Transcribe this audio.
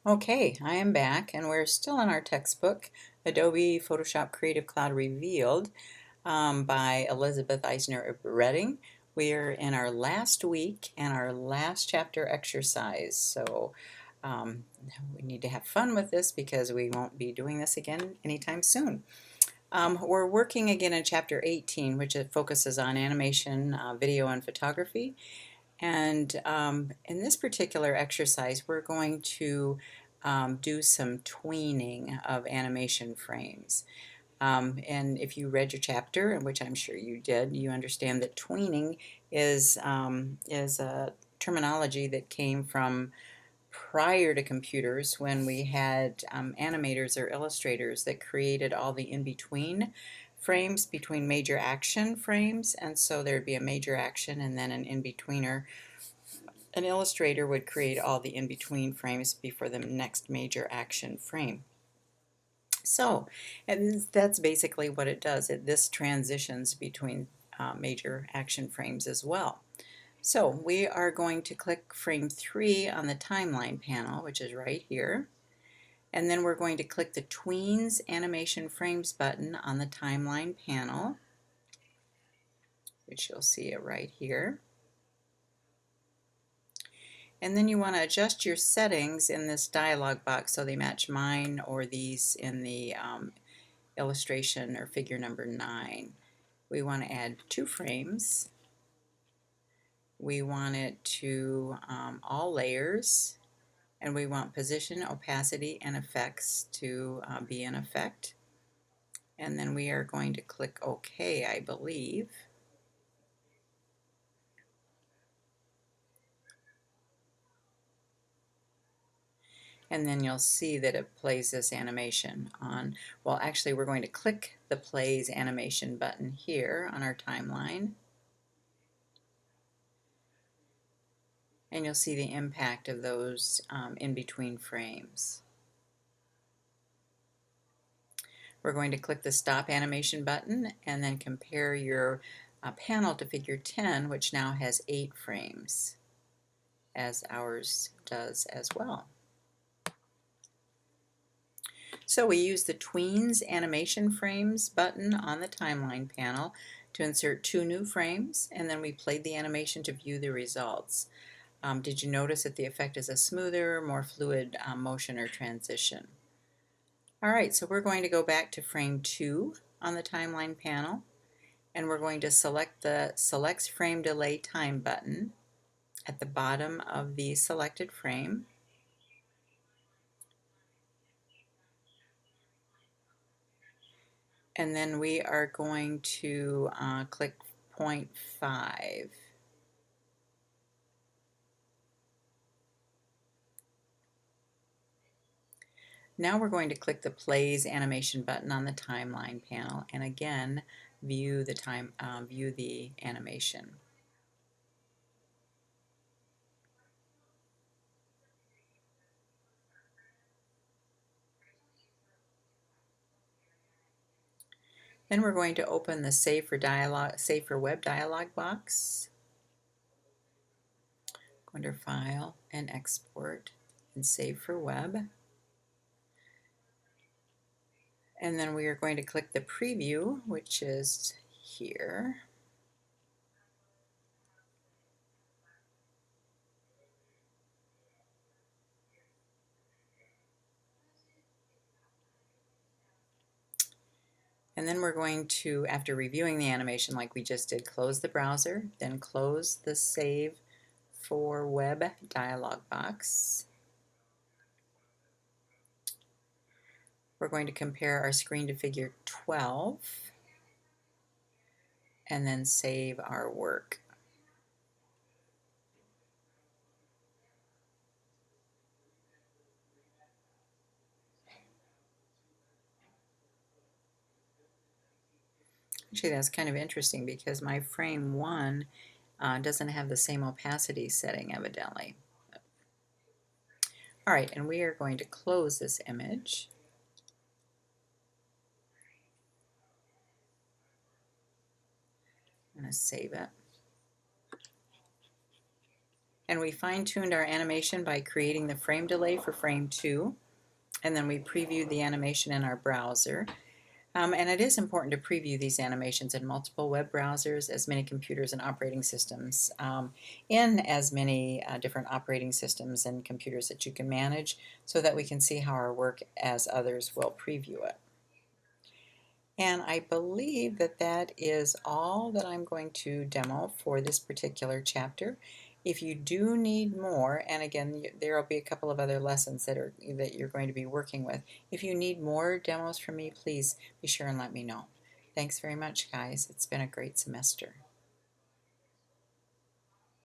Okay, I am back and we're still in our textbook, Adobe Photoshop Creative Cloud Revealed by Elizabeth Eisner Redding. We're in our last week and our last chapter exercise, so um, we need to have fun with this because we won't be doing this again anytime soon. We're working again in chapter 18, which focuses on animation, video, and photography. And in this particular exercise, we're going to do some tweening of animation frames. And if you read your chapter, which I'm sure you did, you understand that tweening is a terminology that came from prior to computers when we had animators or illustrators that created all the in-between frames between major action frames, and so there'd be a major action and then an in-betweener. An illustrator would create all the in-between frames before the next major action frame. So, and that's basically what it does. This transitions between major action frames as well. So we are going to click frame 3 on the timeline panel, which is right here. And then we're going to click the Tweens Animation Frames button on the timeline panel, which you'll see it right here. And then you want to adjust your settings in this dialog box so they match mine or these in the illustration or figure number 9. We want to add 2 frames. We want it to all layers, and we want position, opacity, and effects to be in effect. And then we are going to click OK, I believe. And then you'll see that it plays this animation on, well, actually we're going to click the plays animation button here on our timeline. And you'll see the impact of those in between frames. We're going to click the stop animation button and then compare your panel to figure 10, which now has 8 frames, as ours does as well. So we use the Tweens Animation Frames button on the timeline panel to insert 2 new frames, and then we played the animation to view the results. Did you notice that the effect is a smoother, more fluid motion or transition? Alright, so we're going to go back to frame 2 on the timeline panel, and we're going to select the Select Frame Delay Time button at the bottom of the selected frame. And then we are going to click 0.5. Now we're going to click the Plays Animation button on the timeline panel and again view the animation. Then we're going to open the Save for Web dialog box. Go under File and Export and Save for Web. And then we are going to click the Preview, which is here. And then we're going to, after reviewing the animation like we just did, close the browser, then close the Save for Web dialog box. We're going to compare our screen to figure 12 and then save our work. Actually, that's kind of interesting because my frame 1 doesn't have the same opacity setting evidently. Alright, and we are going to close this image. I'm going to save it. And we fine-tuned our animation by creating the frame delay for frame 2, and then we previewed the animation in our browser. And it is important to preview these animations in multiple web browsers, as many computers and operating systems, in as many different operating systems and computers that you can manage, so that we can see how our work as others will preview it. And I believe that that is all that I'm going to demo for this particular chapter. If you do need more, and again, there will be a couple of other lessons that you're going to be working with. If you need more demos from me, please be sure and let me know. Thanks very much, guys. It's been a great semester.